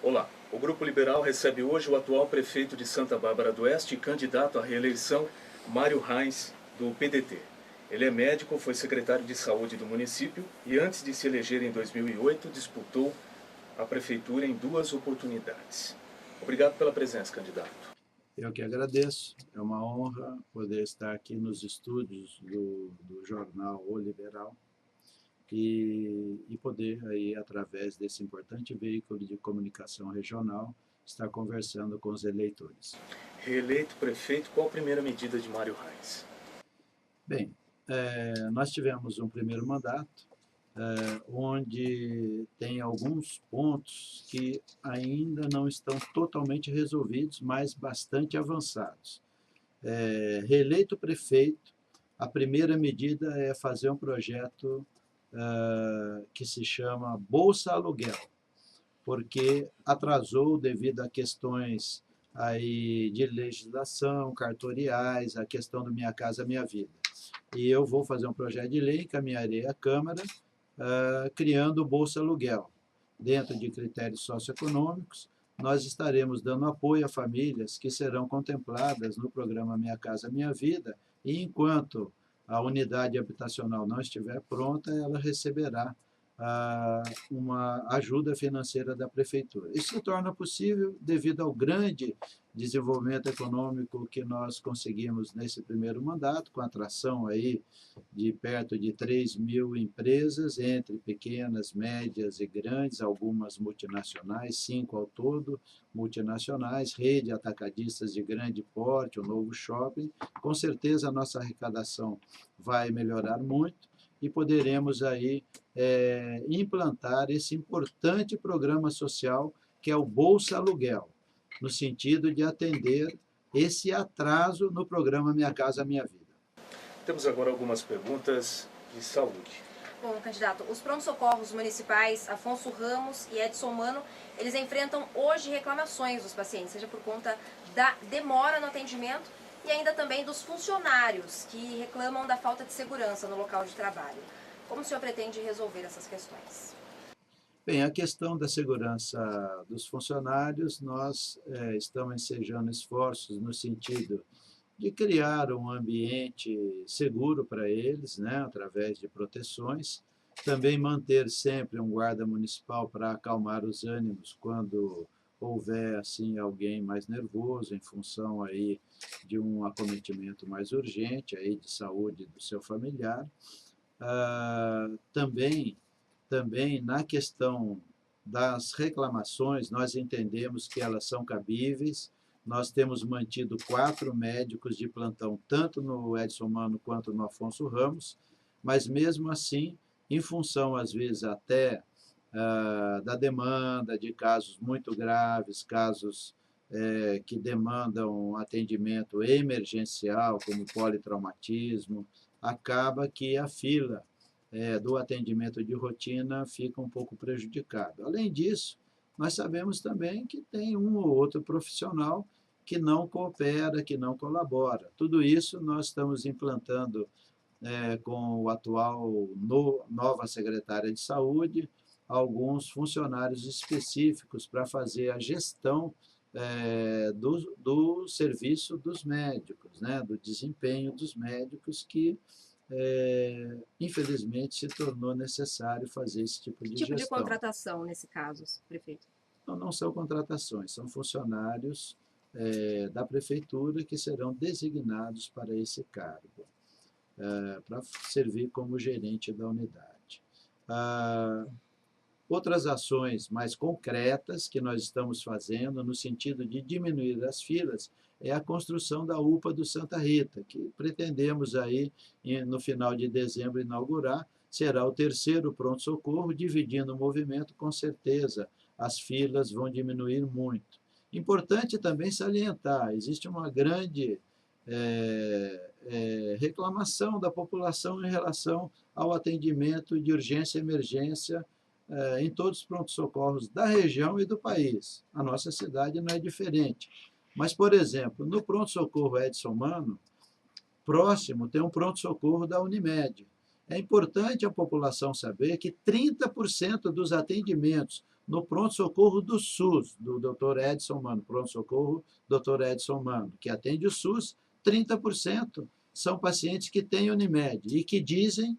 Olá, o Grupo Liberal recebe hoje o atual prefeito de Santa Bárbara do Oeste e candidato à reeleição, Mário Reins, do PDT. Ele é médico, foi secretário de saúde do município e antes de se eleger em 2008, disputou a prefeitura em 2 oportunidades. Obrigado pela presença, candidato. Eu que agradeço, é uma honra poder estar aqui nos estúdios do jornal O Liberal e poder, aí, através desse importante veículo de comunicação regional, estar conversando com os eleitores. Reeleito prefeito, qual a primeira medida de Mário Reins? Bem, nós tivemos um primeiro mandato, onde tem alguns pontos que ainda não estão totalmente resolvidos, mas bastante avançados. Reeleito prefeito, a primeira medida é fazer um projeto que se chama Bolsa Aluguel, porque atrasou devido a questões aí de legislação, cartoriais, a questão do Minha Casa Minha Vida. E eu vou fazer um projeto de lei, encaminharei à Câmara, criando o Bolsa Aluguel. Dentro de critérios socioeconômicos, nós estaremos dando apoio a famílias que serão contempladas no programa Minha Casa Minha Vida, e enquanto a unidade habitacional não estiver pronta, ela receberá uma ajuda financeira da prefeitura. Isso se torna possível devido ao grande desenvolvimento econômico que nós conseguimos nesse primeiro mandato, com a atração aí de perto de 3.000 empresas, entre pequenas, médias e grandes, algumas multinacionais, 5 ao todo, multinacionais, rede atacadistas de grande porte, o novo shopping. Com certeza a nossa arrecadação vai melhorar muito e poderemos aí implantar esse importante programa social que é o Bolsa Aluguel, no sentido de atender esse atraso no programa Minha Casa Minha Vida. Temos agora algumas perguntas de saúde. Bom, candidato, os pronto-socorros municipais Afonso Ramos e Edson Mano, eles enfrentam hoje reclamações dos pacientes, seja por conta da demora no atendimento e ainda também dos funcionários que reclamam da falta de segurança no local de trabalho. Como o senhor pretende resolver essas questões? Bem, a questão da segurança dos funcionários, nós estamos ensejando esforços no sentido de criar um ambiente seguro para eles, né, através de proteções, também manter sempre um guarda municipal para acalmar os ânimos quando houver assim alguém mais nervoso em função aí de um acometimento mais urgente aí de saúde do seu familiar. Também na questão das reclamações, nós entendemos que elas são cabíveis. Nós temos mantido 4 médicos de plantão, tanto no Edson Mano quanto no Afonso Ramos, mas mesmo assim, em função, às vezes, até da demanda de casos muito graves, casos que demandam atendimento emergencial, como politraumatismo, acaba que a fila do atendimento de rotina fica um pouco prejudicado. Além disso, nós sabemos também que tem um ou outro profissional que não coopera, que não colabora. Tudo isso nós estamos implantando com o atual nova secretária de saúde, alguns funcionários específicos para fazer a gestão do serviço dos médicos, né, do desempenho dos médicos, que infelizmente se tornou necessário fazer esse tipo de gestão. Que tipo de contratação nesse caso, prefeito? Não são contratações, são funcionários da prefeitura que serão designados para esse cargo, para servir como gerente da unidade. Outras ações mais concretas que nós estamos fazendo no sentido de diminuir as filas é a construção da UPA do Santa Rita, que pretendemos aí no final de dezembro inaugurar. Será o 3º pronto-socorro, dividindo o movimento, com certeza as filas vão diminuir muito. Importante também salientar, existe uma grande reclamação da população em relação ao atendimento de urgência e emergência em todos os pronto-socorros da região e do país. A nossa cidade não é diferente. Mas, por exemplo, no pronto-socorro Edson Mano, próximo tem um pronto-socorro da Unimed. É importante a população saber que 30% dos atendimentos no pronto-socorro do SUS, do Dr. Edson Mano, pronto-socorro Dr. Edson Mano, que atende o SUS, 30% são pacientes que têm Unimed e que dizem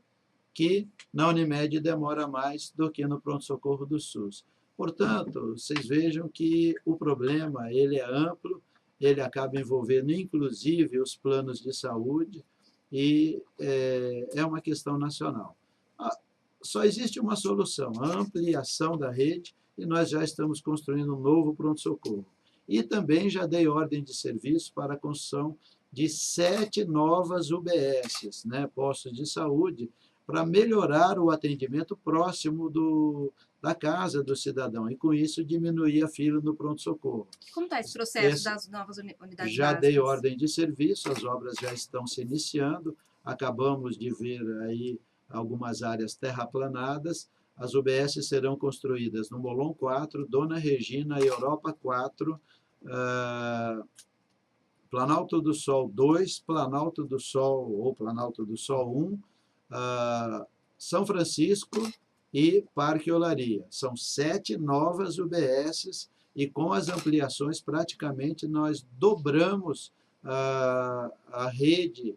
que na Unimed demora mais do que no pronto-socorro do SUS. Portanto, vocês vejam que o problema ele é amplo, ele acaba envolvendo inclusive os planos de saúde e é uma questão nacional. Só existe uma solução, a ampliação da rede, e nós já estamos construindo um novo pronto-socorro. E também já dei ordem de serviço para a construção de 7 novas UBSs, né, postos de saúde, para melhorar o atendimento próximo da casa do cidadão, e com isso diminuir a fila no pronto-socorro. Como está esse processo das novas unidades já básicas? dei ordem de serviço, as obras já estão se iniciando, acabamos de ver aí algumas áreas terraplanadas. As UBS serão construídas no Molon 4, Dona Regina, Europa 4, Planalto do Sol 2, Planalto do Sol ou Planalto do Sol 1, São Francisco e Parque Olaria. São 7 novas UBSs e com as ampliações praticamente nós dobramos a rede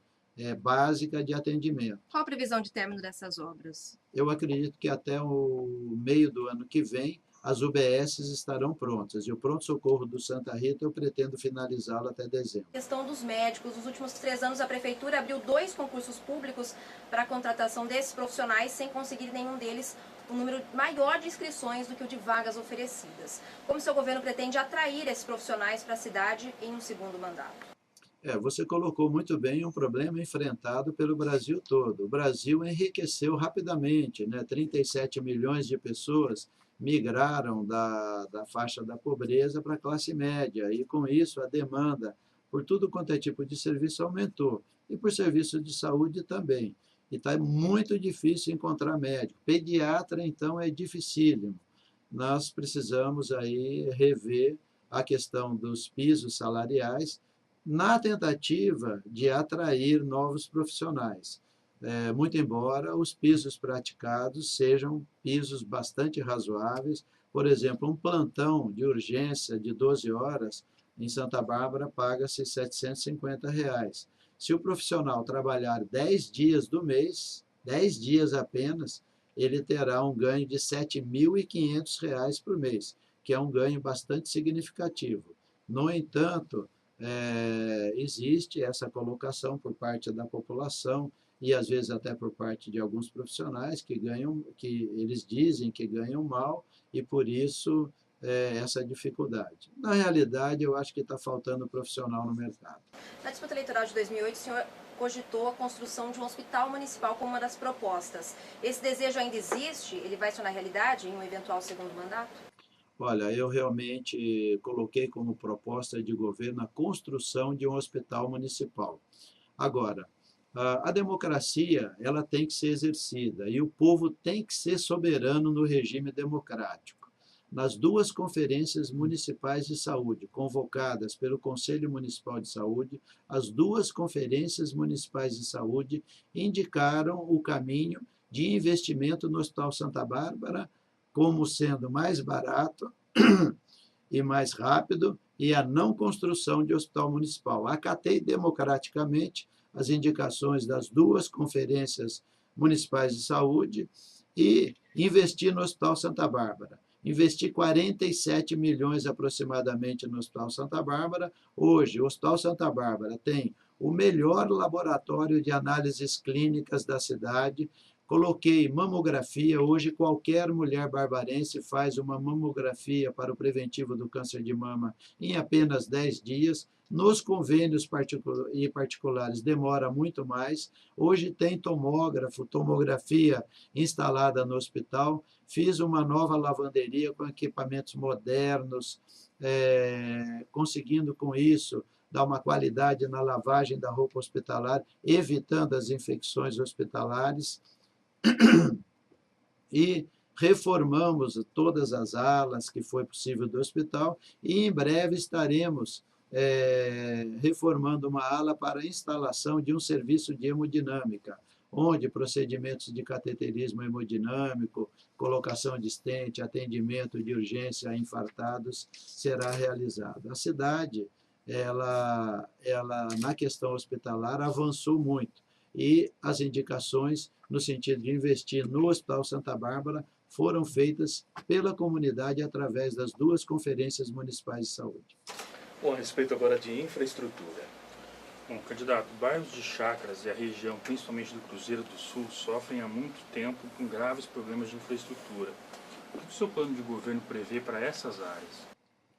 básica de atendimento. Qual a previsão de término dessas obras? Eu acredito que até o meio do ano que vem as UBSs estarão prontas. E o pronto-socorro do Santa Rita eu pretendo finalizá-lo até dezembro. A questão dos médicos. Nos últimos 3 anos, a Prefeitura abriu 2 concursos públicos para a contratação desses profissionais, sem conseguir nenhum deles um número maior de inscrições do que o de vagas oferecidas. Como seu governo pretende atrair esses profissionais para a cidade em um segundo mandato? Você colocou muito bem um problema enfrentado pelo Brasil todo. O Brasil enriqueceu rapidamente, né? 37 milhões de pessoas migraram da faixa da pobreza para a classe média, e com isso a demanda por tudo quanto é tipo de serviço aumentou, e por serviço de saúde também. E está muito difícil encontrar médico. Pediatra, então, é dificílimo. Nós precisamos aí rever a questão dos pisos salariais, na tentativa de atrair novos profissionais. Muito embora os pisos praticados sejam pisos bastante razoáveis. Por exemplo, um plantão de urgência de 12 horas em Santa Bárbara paga-se R$ 750. Se o profissional trabalhar 10 dias do mês, 10 dias apenas, ele terá um ganho de R$ 7.500 por mês, que é um ganho bastante significativo. No entanto, existe essa colocação por parte da população e às vezes até por parte de alguns profissionais que eles dizem que ganham mal, e por isso essa dificuldade. Na realidade, eu acho que está faltando profissional no mercado. Na disputa eleitoral de 2008, o senhor cogitou a construção de um hospital municipal como uma das propostas. Esse desejo ainda existe? Ele vai se tornar realidade em um eventual segundo mandato? Olha, eu realmente coloquei como proposta de governo a construção de um hospital municipal. Agora, a democracia ela tem que ser exercida e o povo tem que ser soberano no regime democrático. Nas 2 conferências municipais de saúde convocadas pelo Conselho Municipal de Saúde, as 2 conferências municipais de saúde indicaram o caminho de investimento no Hospital Santa Bárbara como sendo mais barato e mais rápido, e a não construção de hospital municipal. Acatei democraticamente as indicações das 2 conferências municipais de saúde e investi no Hospital Santa Bárbara. Investi 47 milhões aproximadamente no Hospital Santa Bárbara. Hoje, o Hospital Santa Bárbara tem o melhor laboratório de análises clínicas da cidade. Coloquei mamografia. Hoje, qualquer mulher barbarense faz uma mamografia para o preventivo do câncer de mama em apenas 10 dias. Nos convênios particulares demora muito mais. Hoje tem tomografia instalada no hospital. Fiz uma nova lavanderia com equipamentos modernos, conseguindo com isso dar uma qualidade na lavagem da roupa hospitalar, evitando as infecções hospitalares. E reformamos todas as alas que foi possível do hospital, e em breve estaremos reformando uma ala para a instalação de um serviço de hemodinâmica, onde procedimentos de cateterismo hemodinâmico, colocação de stent, atendimento de urgência a infartados será realizado. A cidade, ela na questão hospitalar avançou muito e as indicações no sentido de investir no Hospital Santa Bárbara foram feitas pela comunidade através das 2 conferências municipais de saúde. Bom, a respeito agora de infraestrutura. Bom, candidato, bairros de Chácaras e a região, principalmente do Cruzeiro do Sul, sofrem há muito tempo com graves problemas de infraestrutura. O que o seu plano de governo prevê para essas áreas?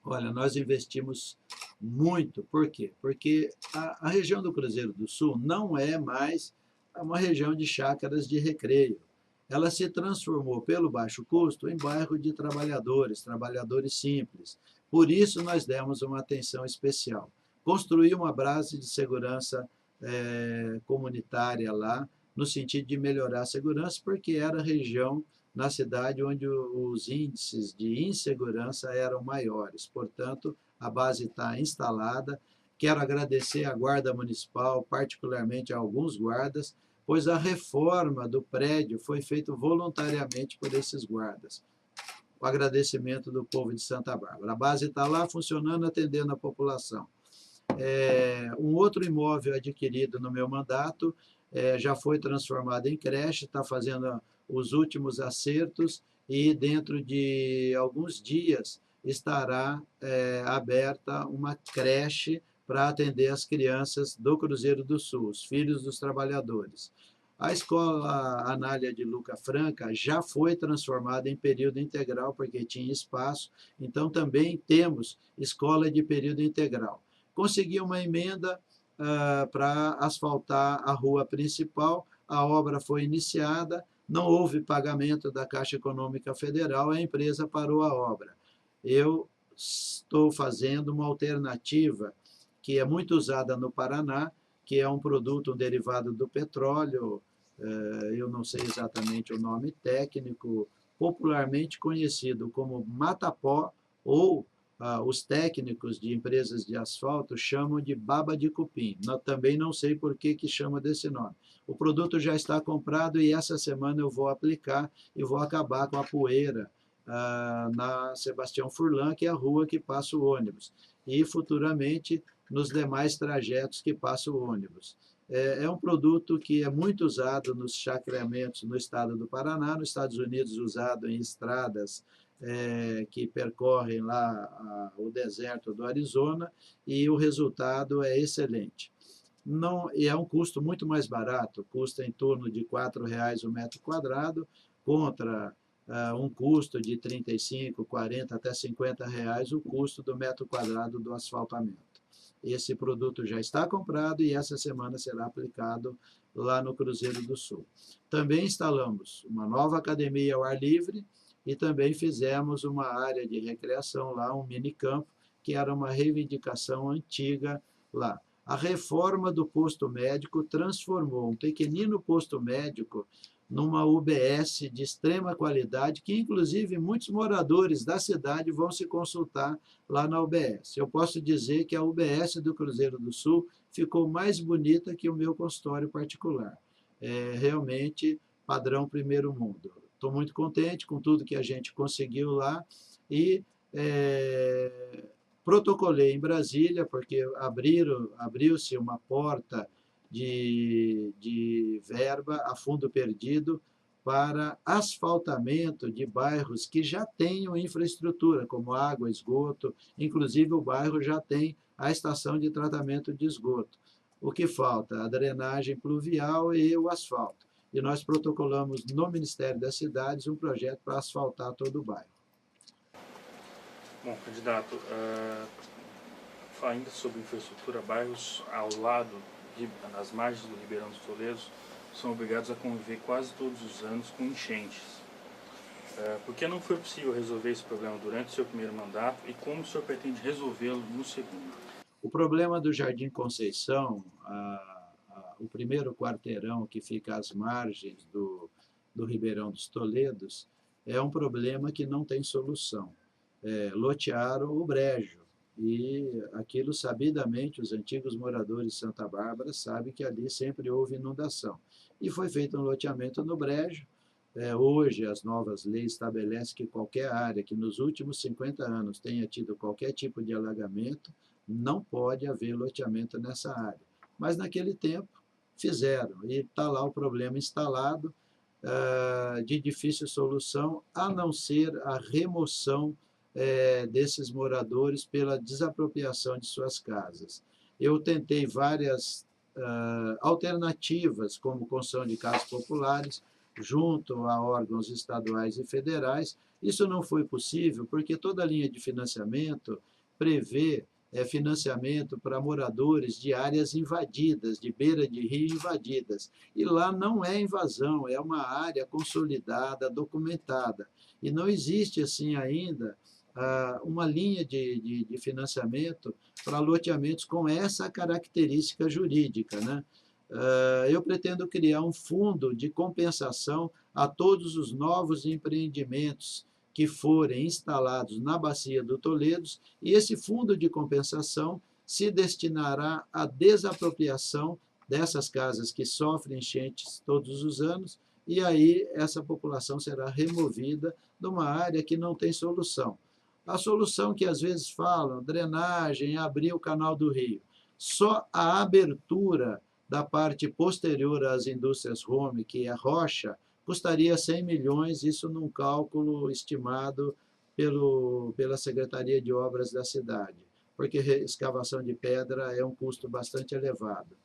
Olha, nós investimos muito. Por quê? Porque a região do Cruzeiro do Sul não é mais uma região de chácaras de recreio. Ela se transformou, pelo baixo custo, em bairro de trabalhadores simples. Por isso, nós demos uma atenção especial. Construir uma base de segurança comunitária lá, no sentido de melhorar a segurança, porque era a região na cidade onde os índices de insegurança eram maiores. Portanto, a base está instalada. Quero agradecer à Guarda Municipal, particularmente a alguns guardas, pois a reforma do prédio foi feita voluntariamente por esses guardas. O agradecimento do povo de Santa Bárbara. A base está lá funcionando, atendendo a população. Um outro imóvel adquirido no meu mandato já foi transformado em creche, está fazendo os últimos acertos e dentro de alguns dias estará aberta uma creche para atender as crianças do Cruzeiro do Sul, os filhos dos trabalhadores. A escola Anália de Luca Franca já foi transformada em período integral, porque tinha espaço, então também temos escola de período integral. Consegui uma emenda para asfaltar a rua principal, a obra foi iniciada, não houve pagamento da Caixa Econômica Federal, a empresa parou a obra. Eu estou fazendo uma alternativa que é muito usada no Paraná, que é um produto, um derivado do petróleo, eu não sei exatamente o nome técnico, popularmente conhecido como matapó, ou os técnicos de empresas de asfalto chamam de baba de cupim. Também não sei por que chama desse nome. O produto já está comprado e essa semana eu vou aplicar e vou acabar com a poeira na Sebastião Furlan, que é a rua que passa o ônibus, e futuramente nos demais trajetos que passa o ônibus. É um produto que é muito usado nos chacreamentos no estado do Paraná, nos Estados Unidos usado em estradas que percorrem lá o deserto do Arizona, e o resultado é excelente. Não, e é um custo muito mais barato, custa em torno de R$ 4,00 o metro quadrado, contra um custo de 35, 40 até 50 reais o custo do metro quadrado do asfaltamento. Esse produto já está comprado e essa semana será aplicado lá no Cruzeiro do Sul. Também instalamos uma nova academia ao ar livre e também fizemos uma área de recreação lá, um minicampo, que era uma reivindicação antiga lá. A reforma do posto médico transformou um pequenino posto médico numa UBS de extrema qualidade, que inclusive muitos moradores da cidade vão se consultar lá na UBS. Eu posso dizer que a UBS do Cruzeiro do Sul ficou mais bonita que o meu consultório particular. É realmente padrão primeiro mundo. Estou muito contente com tudo que a gente conseguiu lá e protocolei em Brasília, porque abriu-se uma porta de verba a fundo perdido para asfaltamento de bairros que já tenham infraestrutura, como água, esgoto, inclusive o bairro já tem a estação de tratamento de esgoto. O que falta? A drenagem pluvial e o asfalto. E nós protocolamos no Ministério das Cidades um projeto para asfaltar todo o bairro. Bom, candidato, ainda sobre infraestrutura, bairros ao lado, nas margens do Ribeirão dos Toledos, são obrigados a conviver quase todos os anos com enchentes. Por que não foi possível resolver esse problema durante o seu primeiro mandato e como o senhor pretende resolvê-lo no segundo? O problema do Jardim Conceição, o primeiro quarteirão que fica às margens do Ribeirão dos Toledos, é um problema que não tem solução. Lotearam o brejo, E aquilo, sabidamente, os antigos moradores de Santa Bárbara sabem que ali sempre houve inundação. E foi feito um loteamento no brejo. Hoje, as novas leis estabelecem que qualquer área que nos últimos 50 anos tenha tido qualquer tipo de alagamento, não pode haver loteamento nessa área. Mas, naquele tempo, fizeram. E está lá o problema instalado, de difícil solução, a não ser a remoção desses moradores pela desapropriação de suas casas. Eu tentei várias alternativas, como construção de casas populares, junto a órgãos estaduais e federais. Isso não foi possível porque toda a linha de financiamento prevê financiamento para moradores de áreas invadidas, de beira de rio invadidas. E lá não é invasão, é uma área consolidada, documentada. E não existe assim ainda uma linha de financiamento para loteamentos com essa característica jurídica, né? Eu pretendo criar um fundo de compensação a todos os novos empreendimentos que forem instalados na Bacia do Toledo, e esse fundo de compensação se destinará à desapropriação dessas casas que sofrem enchentes todos os anos, e aí essa população será removida de uma área que não tem solução. A solução que às vezes falam, drenagem, abrir o canal do rio. Só a abertura da parte posterior às indústrias home, que é rocha, custaria 100 milhões, isso num cálculo estimado pela Secretaria de Obras da cidade, porque escavação de pedra é um custo bastante elevado.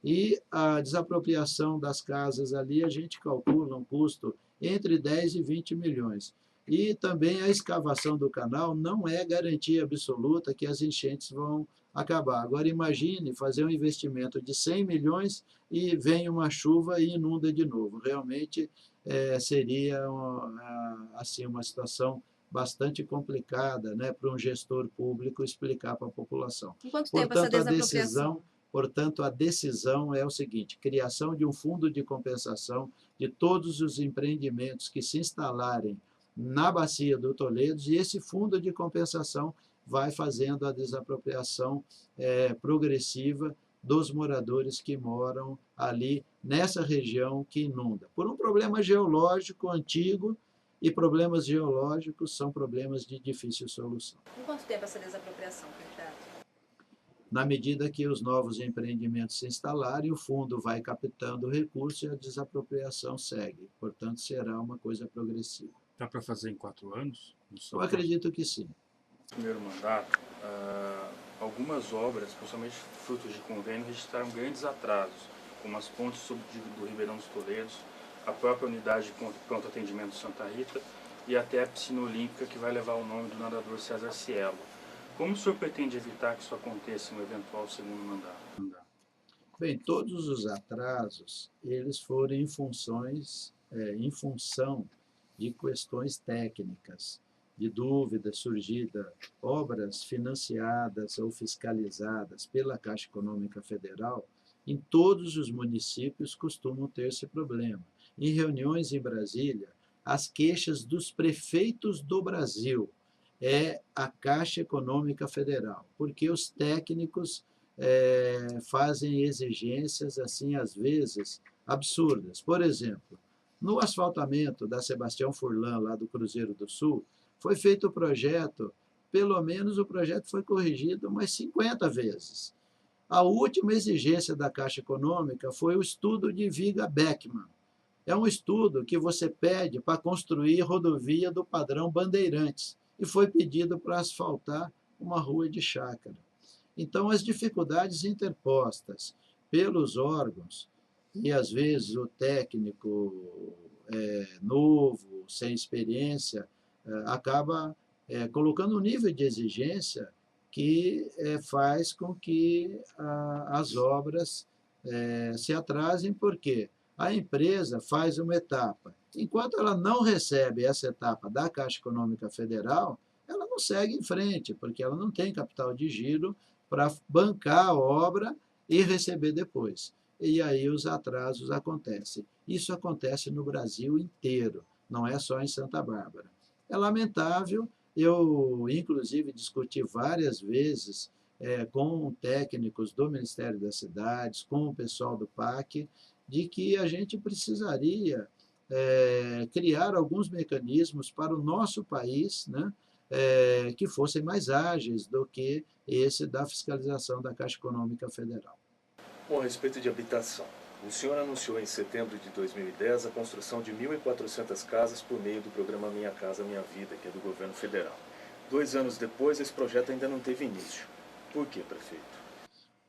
E a desapropriação das casas ali, a gente calcula um custo entre 10 e 20 milhões. E também a escavação do canal não é garantia absoluta que as enchentes vão acabar. Agora, imagine fazer um investimento de 100 milhões e vem uma chuva e inunda de novo. Realmente seria assim, uma situação bastante complicada, né, para um gestor público explicar para a população. Em quanto tempo essa desapropriação? Portanto, a decisão é o seguinte: criação de um fundo de compensação de todos os empreendimentos que se instalarem na Bacia do Toledo, e esse fundo de compensação vai fazendo a desapropriação progressiva dos moradores que moram ali nessa região que inunda. Por um problema geológico antigo, e problemas geológicos são problemas de difícil solução. Em quanto tempo essa desapropriação, candidato? Na medida que os novos empreendimentos se instalarem, o fundo vai captando recursos e a desapropriação segue. Portanto, será uma coisa progressiva. Dá para fazer em 4 anos? Eu acredito que sim. No primeiro mandato, algumas obras, principalmente frutos de convênio, registraram grandes atrasos, como as pontes do Ribeirão dos Toledos, a própria unidade de pronto atendimento Santa Rita e até a piscina olímpica, que vai levar o nome do nadador César Cielo. Como o senhor pretende evitar que isso aconteça no eventual segundo mandato? Bem, todos os atrasos, eles foram em função de questões técnicas, de dúvida surgida, obras financiadas ou fiscalizadas pela Caixa Econômica Federal, em todos os municípios costumam ter esse problema. Em reuniões em Brasília, as queixas dos prefeitos do Brasil é a Caixa Econômica Federal, porque os técnicos fazem exigências, assim, às vezes, absurdas. Por exemplo, no asfaltamento da Sebastião Furlan, lá do Cruzeiro do Sul, foi feito o projeto, pelo menos o projeto foi corrigido umas 50 vezes. A última exigência da Caixa Econômica foi o estudo de Viga Beckmann. É um estudo que você pede para construir rodovia do padrão Bandeirantes, e foi pedido para asfaltar uma rua de chácara. Então, as dificuldades interpostas pelos órgãos, e às vezes o técnico novo, sem experiência, acaba colocando um nível de exigência que faz com que as obras se atrasem, porque a empresa faz uma etapa. Enquanto ela não recebe essa etapa da Caixa Econômica Federal, ela não segue em frente, porque ela não tem capital de giro para bancar a obra e receber depois. E aí os atrasos acontecem. Isso acontece no Brasil inteiro, não é só em Santa Bárbara. É lamentável Eu, inclusive, discuti várias vezes com técnicos do Ministério das Cidades, com o pessoal do PAC, de que a gente precisaria criar alguns mecanismos para o nosso país, né, que fossem mais ágeis do que esse da fiscalização da Caixa Econômica Federal. Bom, a respeito de habitação, o senhor anunciou em setembro de 2010 a construção de 1.400 casas por meio do programa Minha Casa Minha Vida, que é do governo federal. 2 anos depois, esse projeto ainda não teve início. Por quê, prefeito?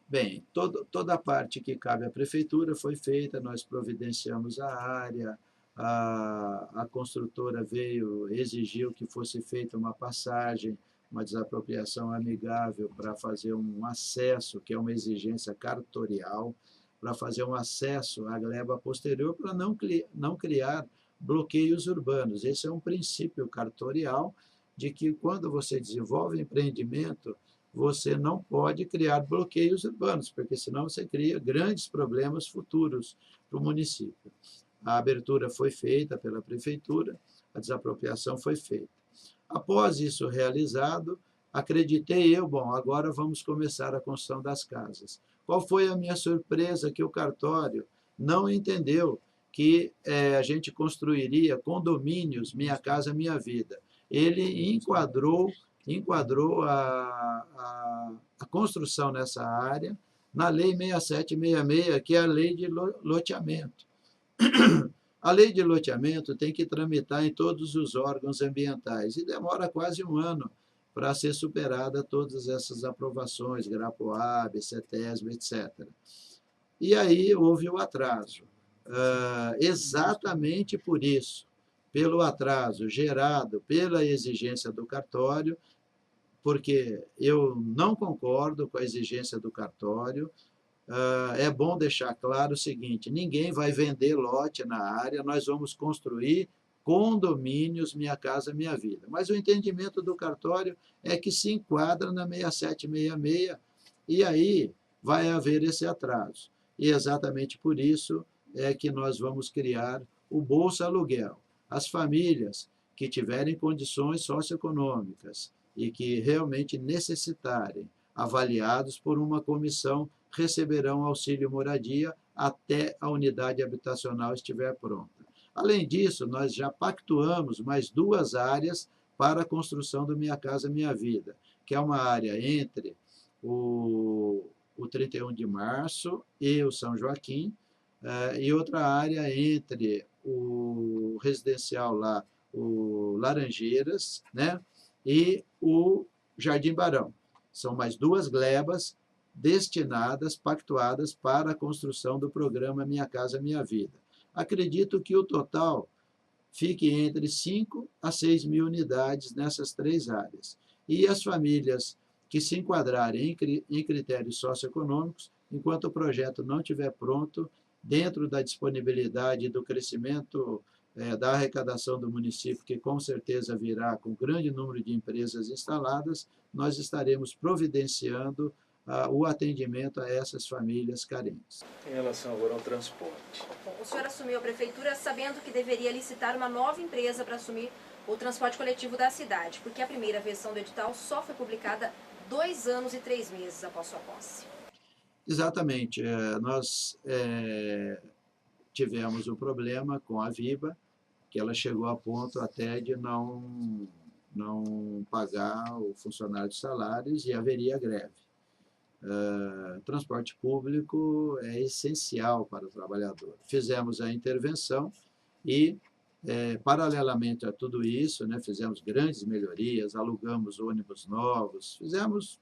Bem, toda a parte que cabe à prefeitura foi feita, nós providenciamos a área, a construtora veio, exigiu que fosse feita uma passagem, uma desapropriação amigável para fazer um acesso, que é uma exigência cartorial, para fazer um acesso à gleba posterior, para não criar bloqueios urbanos. Esse é um princípio cartorial de que, quando você desenvolve empreendimento, você não pode criar bloqueios urbanos, porque senão você cria grandes problemas futuros para o município. A abertura foi feita pela prefeitura, a desapropriação foi feita. Após isso realizado, acreditei eu, bom, agora vamos começar a construção das casas. Qual foi a minha surpresa? Que o cartório não entendeu que a gente construiria condomínios Minha Casa Minha Vida. Ele enquadrou a construção nessa área na Lei 6766, que é a Lei de Loteamento. A Lei de Loteamento tem que tramitar em todos os órgãos ambientais e demora quase um ano para ser superada todas essas aprovações, Grapoab, CETESB, etc. E aí houve o atraso. Exatamente por isso, pelo atraso gerado pela exigência do cartório, porque eu não concordo com a exigência do cartório. É bom deixar claro o seguinte: ninguém vai vender lote na área, nós vamos construir condomínios Minha Casa Minha Vida. Mas o entendimento do cartório é que se enquadra na 6766, e aí vai haver esse atraso. E exatamente por isso é que nós vamos criar o Bolsa Aluguel. As famílias que tiverem condições socioeconômicas e que realmente necessitarem, avaliados por uma comissão, receberão auxílio moradia até a unidade habitacional estiver pronta. Além disso, nós já pactuamos mais 2 áreas para a construção do Minha Casa Minha Vida, que é uma área entre o 31 de março e o São Joaquim, e outra área entre o residencial lá, o Laranjeiras, né, e o Jardim Barão. São mais 2 glebas destinadas, pactuadas para a construção do programa Minha Casa Minha Vida. Acredito que o total fique entre 5 a 6 mil unidades nessas 3 áreas. E as famílias que se enquadrarem em critérios socioeconômicos, enquanto o projeto não estiver pronto, dentro da disponibilidade e do crescimento da arrecadação do município, que com certeza virá com grande número de empresas instaladas, nós estaremos providenciando o atendimento a essas famílias carentes. Em relação agora ao transporte. Bom, o senhor assumiu a prefeitura sabendo que deveria licitar uma nova empresa para assumir o transporte coletivo da cidade, porque a primeira versão do edital só foi publicada 2 anos e 3 meses após sua posse. Exatamente. Nós tivemos um problema com a Viba, que ela chegou a ponto até de não pagar o funcionário de salários e haveria greve. Transporte público é essencial para o trabalhador. Fizemos a intervenção e, paralelamente a tudo isso, né, fizemos grandes melhorias, alugamos ônibus novos, fizemos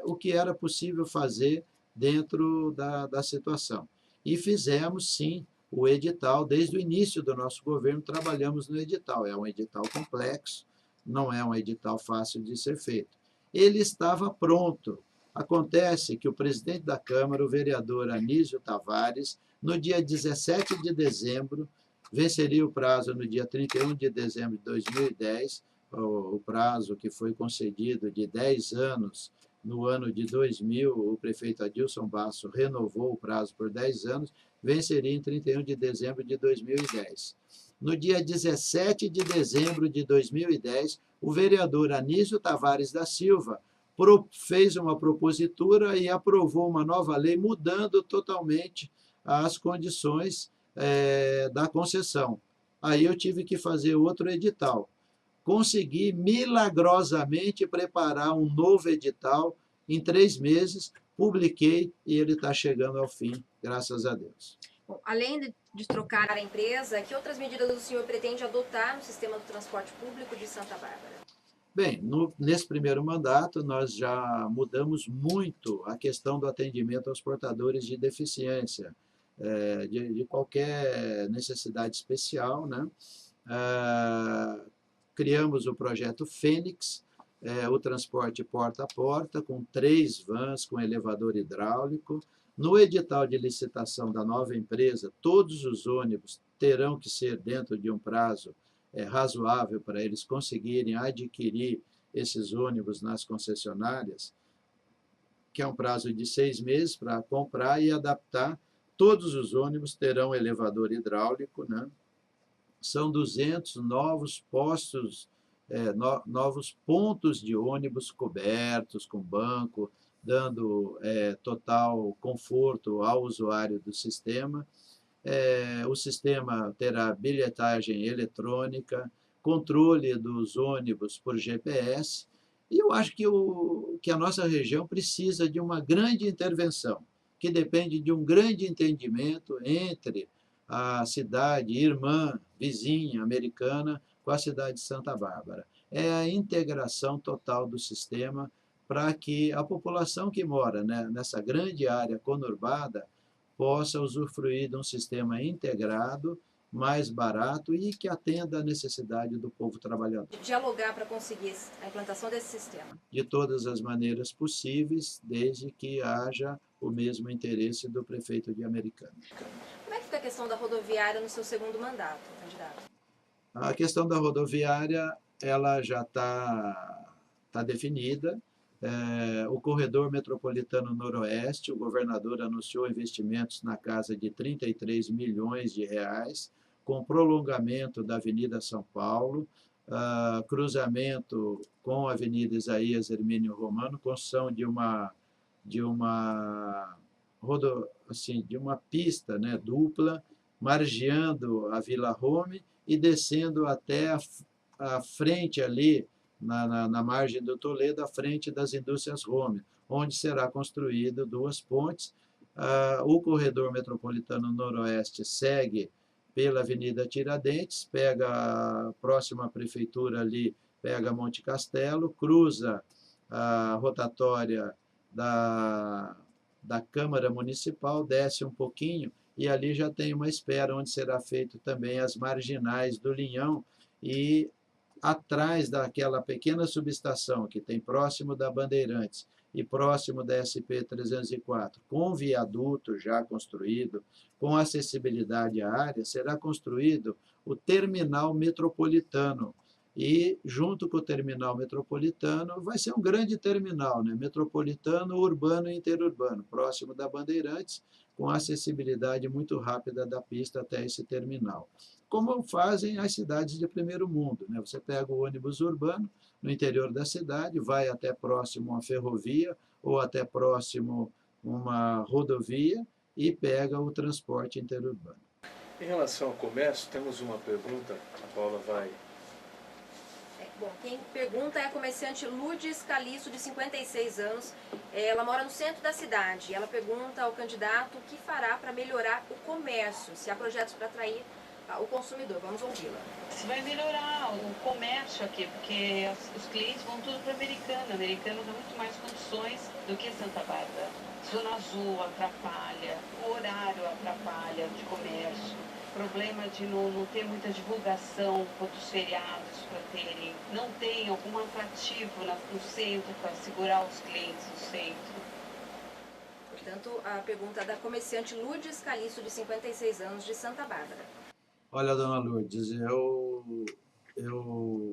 o que era possível fazer dentro da situação. E fizemos, sim, o edital. Desde o início do nosso governo, trabalhamos no edital. É um edital complexo, não é um edital fácil de ser feito. Ele estava pronto. Acontece que o presidente da Câmara, o vereador Anísio Tavares, no dia 17 de dezembro, venceria o prazo no dia 31 de dezembro de 2010, o prazo que foi concedido de 10 anos. No ano de 2000, o prefeito Adilson Basso renovou o prazo por 10 anos, venceria em 31 de dezembro de 2010. No dia 17 de dezembro de 2010, o vereador Anísio Tavares da Silva fez uma propositura e aprovou uma nova lei mudando totalmente as condições da concessão. Aí eu tive que fazer outro edital. Consegui milagrosamente preparar um novo edital em 3 meses, publiquei e ele está chegando ao fim, graças a Deus. Bom, além de trocar a empresa, que outras medidas o senhor pretende adotar no sistema do transporte público de Santa Bárbara? Bem, nesse primeiro mandato, nós já mudamos muito a questão do atendimento aos portadores de deficiência, de qualquer necessidade especial, né? Criamos o projeto Fênix, o transporte porta a porta, com 3 vans com elevador hidráulico. No edital de licitação da nova empresa, todos os ônibus terão que ser dentro de um prazo razoável para eles conseguirem adquirir esses ônibus nas concessionárias, que é um prazo de 6 meses para comprar e adaptar. Todos os ônibus terão elevador hidráulico, né? São 200 novos postos, novos pontos de ônibus cobertos, com banco, dando total conforto ao usuário do sistema. O sistema terá bilhetagem eletrônica, controle dos ônibus por GPS, e eu acho que a nossa região precisa de uma grande intervenção, que depende de um grande entendimento entre a cidade irmã, vizinha, americana, com a cidade de Santa Bárbara. É a integração total do sistema para que a população que mora, né, nessa grande área conurbada possa usufruir de um sistema integrado, mais barato e que atenda à necessidade do povo trabalhador. Dialogar para conseguir a implantação desse sistema? De todas as maneiras possíveis, desde que haja o mesmo interesse do prefeito de Americana. Como é que fica a questão da rodoviária no seu segundo mandato, candidato? A questão da rodoviária, ela já está definida. O corredor metropolitano noroeste, o governador anunciou investimentos na casa de 33 milhões de reais, com prolongamento da Avenida São Paulo, cruzamento com a Avenida Isaías Hermínio Romano, construção de uma pista, né, dupla, margeando a Vila Rome e descendo até a frente ali, na margem do Toledo, à frente das indústrias Rome, onde será construído 2 pontes. O corredor metropolitano noroeste segue pela Avenida Tiradentes, pega a próxima prefeitura ali, pega Monte Castelo, cruza a rotatória da Câmara Municipal, desce um pouquinho e ali já tem uma espera onde será feito também as marginais do Linhão e atrás daquela pequena subestação que tem próximo da Bandeirantes e próximo da SP-304, com viaduto já construído, com acessibilidade à área, será construído o terminal metropolitano. E, junto com o terminal metropolitano, vai ser um grande terminal, né? Metropolitano, urbano e interurbano, próximo da Bandeirantes, com acessibilidade muito rápida da pista até esse terminal. Como fazem as cidades de primeiro mundo, né? Você pega o ônibus urbano no interior da cidade, vai até próximo a uma ferrovia ou até próximo a uma rodovia e pega o transporte interurbano. Em relação ao comércio, temos uma pergunta, a Paula vai... Bom, quem pergunta é a comerciante Lourdes Caliço, de 56 anos. Ela mora no centro da cidade. Ela pergunta ao candidato o que fará para melhorar o comércio, se há projetos para atrair o consumidor. Vamos ouvi-la. Se vai melhorar o comércio aqui, porque os clientes vão tudo para Americana. Americana dá muito mais condições do que Santa Bárbara. Zona Azul atrapalha, o horário atrapalha de comércio. Problema de não ter muita divulgação quanto os feriados para terem. Não tem algum atrativo no centro para segurar os clientes no centro. Portanto, a pergunta é da comerciante Lourdes Caliço, de 56 anos, de Santa Bárbara. Olha, dona Lourdes, eu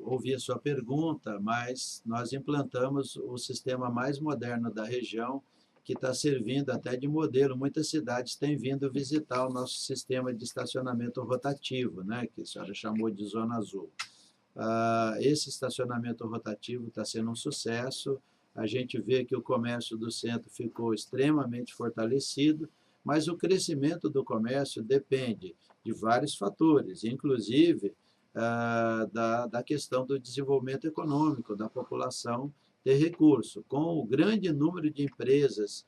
ouvi a sua pergunta, mas nós implantamos o sistema mais moderno da região que está servindo até de modelo. Muitas cidades têm vindo visitar o nosso sistema de estacionamento rotativo, né, que a senhora chamou de Zona Azul. Esse estacionamento rotativo está sendo um sucesso. A gente vê que o comércio do centro ficou extremamente fortalecido, mas o crescimento do comércio depende de vários fatores, inclusive da questão do desenvolvimento econômico, da população ter recurso. Com o grande número de empresas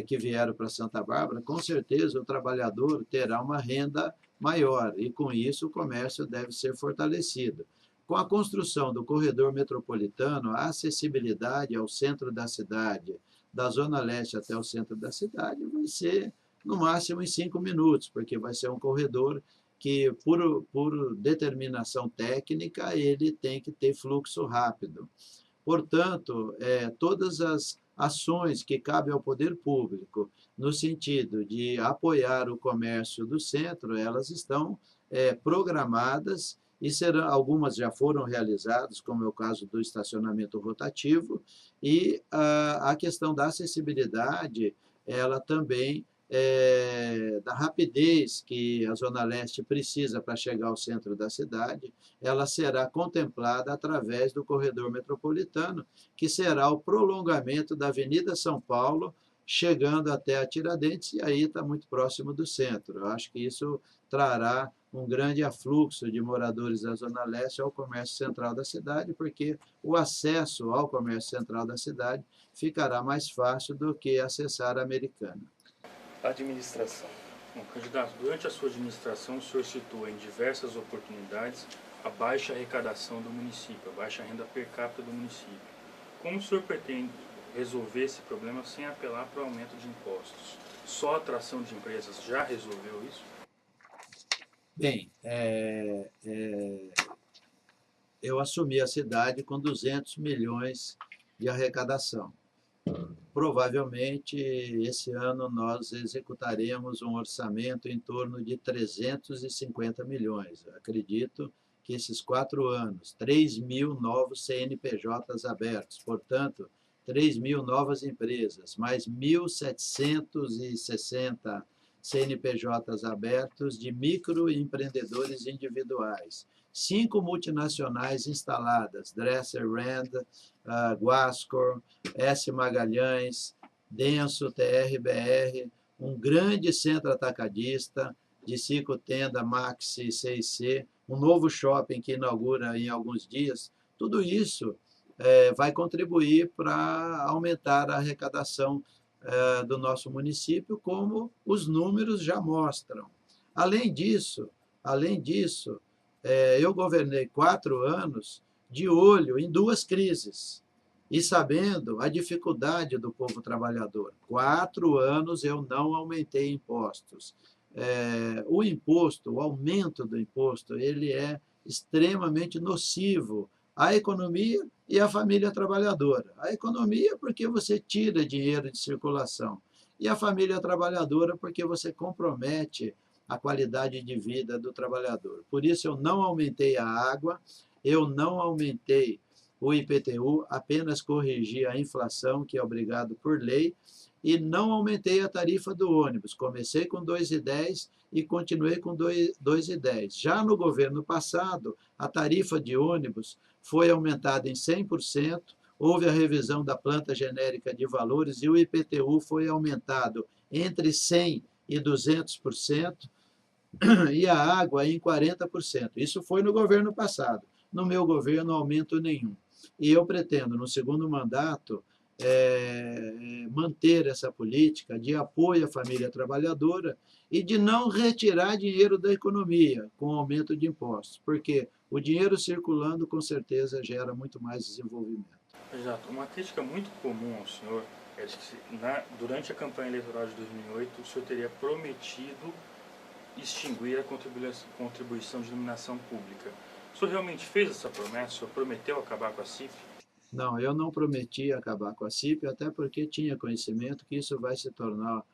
que vieram para Santa Bárbara, com certeza o trabalhador terá uma renda maior e, com isso, o comércio deve ser fortalecido. Com a construção do corredor metropolitano, a acessibilidade ao centro da cidade, da Zona Leste até o centro da cidade, vai ser no máximo em 5 minutos, porque vai ser um corredor que, por determinação técnica, ele tem que ter fluxo rápido. Portanto, todas as ações que cabem ao poder público, no sentido de apoiar o comércio do centro, elas estão programadas e algumas já foram realizadas, como é o caso do estacionamento rotativo, e a questão da acessibilidade, ela também da rapidez que a Zona Leste precisa para chegar ao centro da cidade, ela será contemplada através do corredor metropolitano, que será o prolongamento da Avenida São Paulo, chegando até a Tiradentes, e aí está muito próximo do centro. Eu acho que isso trará um grande afluxo de moradores da Zona Leste ao comércio central da cidade, porque o acesso ao comércio central da cidade ficará mais fácil do que acessar a Americana. Administração. Bom, candidato, durante a sua administração, o senhor citou em diversas oportunidades a baixa arrecadação do município, a baixa renda per capita do município. Como o senhor pretende resolver esse problema sem apelar para o aumento de impostos? Só a atração de empresas já resolveu isso? Bem, eu assumi a cidade com 200 milhões de arrecadação. Provavelmente, esse ano, nós executaremos um orçamento em torno de 350 milhões. acredito que esses 4 anos, 3 mil novos CNPJs abertos, portanto, 3 mil novas empresas, mais 1.760 CNPJs abertos de microempreendedores individuais, 5 multinacionais instaladas, Dresser Rand, Guascor, S. Magalhães, Denso, TRBR, um grande centro atacadista de Cico Tenda, Maxi, C&C, um novo shopping que inaugura em alguns dias. Tudo isso vai contribuir para aumentar a arrecadação do nosso município, como os números já mostram. Além disso, eu governei 4 anos de olho em 2 crises e sabendo a dificuldade do povo trabalhador. 4 anos eu não aumentei impostos. O aumento do imposto, ele é extremamente nocivo à economia e à família trabalhadora. A economia porque você tira dinheiro de circulação e a família trabalhadora porque você compromete a qualidade de vida do trabalhador. Por isso, eu não aumentei a água, eu não aumentei o IPTU, apenas corrigi a inflação, que é obrigado por lei, e não aumentei a tarifa do ônibus. Comecei com 2,10 e continuei com 2,10. Já no governo passado, a tarifa de ônibus foi aumentada em 100%, houve a revisão da planta genérica de valores e o IPTU foi aumentado entre 100% e 200%, e a água em 40%. Isso foi no governo passado. No meu governo, aumento nenhum. E eu pretendo, no segundo mandato, manter essa política de apoio à família trabalhadora e de não retirar dinheiro da economia com o aumento de impostos, porque o dinheiro circulando, com certeza, gera muito mais desenvolvimento. Exato. Uma crítica muito comum ao senhor é de que, durante a campanha eleitoral de 2008, o senhor teria prometido extinguir a contribuição de iluminação pública. O senhor realmente fez essa promessa? O senhor prometeu acabar com a CIP? Não, eu não prometi acabar com a CIP, até porque tinha conhecimento que isso vai se tornar,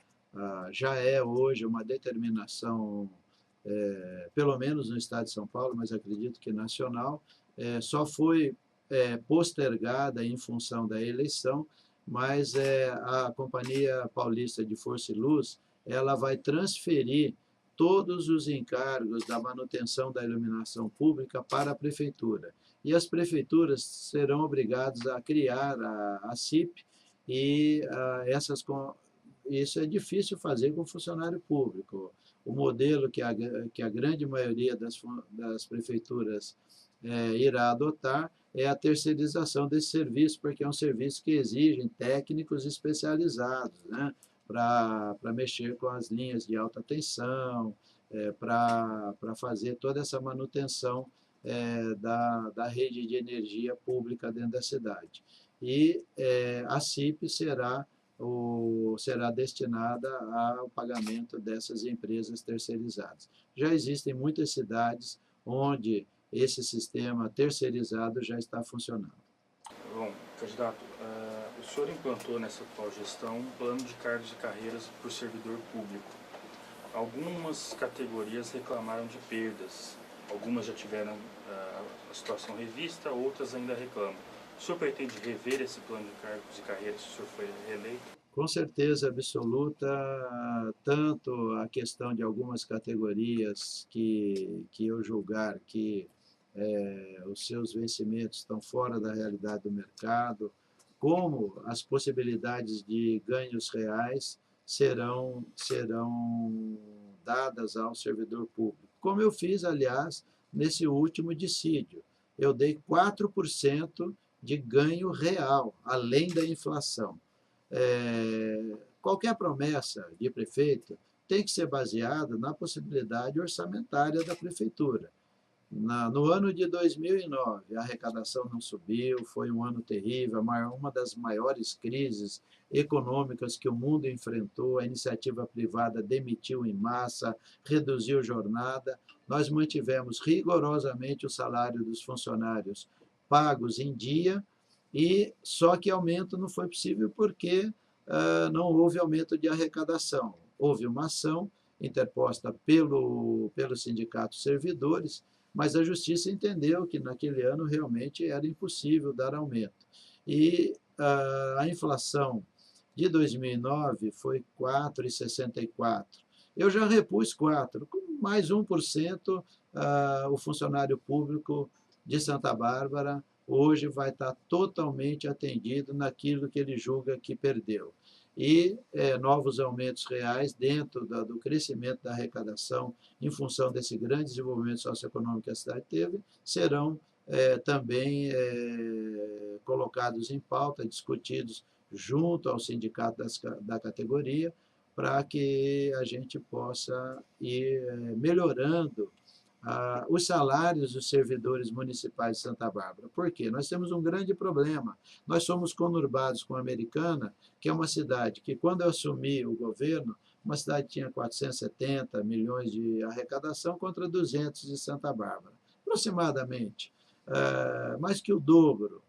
já é hoje uma determinação, pelo menos no estado de São Paulo, mas acredito que nacional, só foi postergada em função da eleição, mas a Companhia Paulista de Força e Luz ela vai transferir todos os encargos da manutenção da iluminação pública para a prefeitura. E as prefeituras serão obrigadas a criar a CIP, e isso é difícil fazer com funcionário público. O modelo que a grande maioria das prefeituras irá adotar é a terceirização desse serviço, porque é um serviço que exige técnicos especializados, né, para mexer com as linhas de alta tensão, para fazer toda essa manutenção da rede de energia pública dentro da cidade. E a CIP será destinada ao pagamento dessas empresas terceirizadas. Já existem muitas cidades onde esse sistema terceirizado já está funcionando. Bom, candidato, o senhor implantou nessa atual gestão um plano de cargos e carreiras para o servidor público. Algumas categorias reclamaram de perdas, algumas já tiveram a situação revista, outras ainda reclamam. O senhor pretende rever esse plano de cargos e carreiras se o senhor for reeleito? Com certeza absoluta, tanto a questão de algumas categorias que eu julgar que os seus vencimentos estão fora da realidade do mercado, como as possibilidades de ganhos reais serão dadas ao servidor público. Como eu fiz, aliás, nesse último dissídio. Eu dei 4% de ganho real, além da inflação. Qualquer promessa de prefeito tem que ser baseada na possibilidade orçamentária da prefeitura. No ano de 2009, a arrecadação não subiu, foi um ano terrível, uma das maiores crises econômicas que o mundo enfrentou, a iniciativa privada demitiu em massa, reduziu jornada, nós mantivemos rigorosamente o salário dos funcionários pagos em dia, e só que aumento não foi possível porque não houve aumento de arrecadação. Houve uma ação interposta pelo Sindicato Servidores, mas a Justiça entendeu que naquele ano realmente era impossível dar aumento. E a inflação de 2009 foi 4,64%. Eu já repus 4%, com mais 1%, o funcionário público de Santa Bárbara hoje vai estar totalmente atendido naquilo que ele julga que perdeu. E novos aumentos reais dentro do crescimento da arrecadação em função desse grande desenvolvimento socioeconômico que a cidade teve, serão também colocados em pauta, discutidos junto ao sindicato da categoria, para que a gente possa ir melhorando os salários dos servidores municipais de Santa Bárbara. Por quê? Nós temos um grande problema. Nós somos conurbados com a Americana, que é uma cidade que, quando eu assumi o governo, uma cidade tinha 470 milhões de arrecadação contra 200 de Santa Bárbara, aproximadamente, mais que o dobro.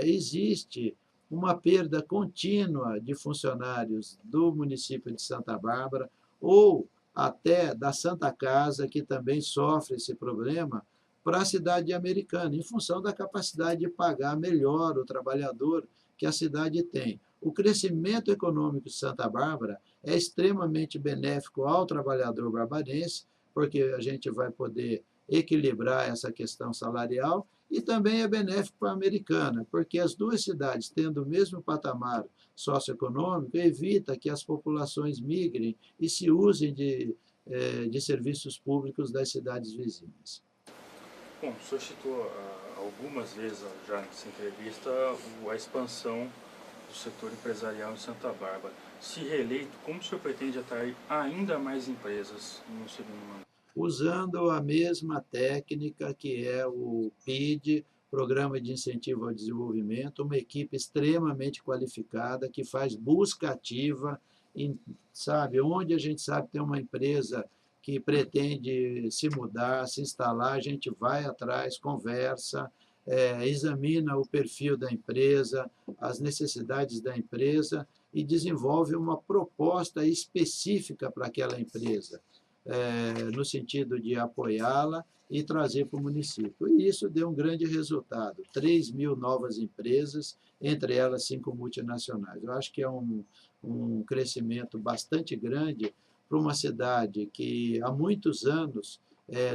Existe uma perda contínua de funcionários do município de Santa Bárbara, ou até da Santa Casa, que também sofre esse problema, para a cidade americana, em função da capacidade de pagar melhor o trabalhador que a cidade tem. O crescimento econômico de Santa Bárbara é extremamente benéfico ao trabalhador barbarense, porque a gente vai poder equilibrar essa questão salarial, e também é benéfico para a Americana, porque as duas cidades, tendo o mesmo patamar socioeconômico, evita que as populações migrem e se usem de serviços públicos das cidades vizinhas. Bom, o senhor citou algumas vezes já nessa entrevista a expansão do setor empresarial em Santa Bárbara. Se reeleito, como o senhor pretende atrair ainda mais empresas no segundo mandato? Usando a mesma técnica que é o PID, Programa de Incentivo ao Desenvolvimento, uma equipe extremamente qualificada que faz busca ativa, onde a gente sabe tem uma empresa que pretende se mudar, se instalar, a gente vai atrás, conversa, examina o perfil da empresa, as necessidades da empresa e desenvolve uma proposta específica para aquela empresa. no sentido de apoiá-la e trazer para o município. E isso deu um grande resultado, 3.000 novas empresas, entre elas 5 multinacionais. Eu acho que é um crescimento bastante grande para uma cidade que há muitos anos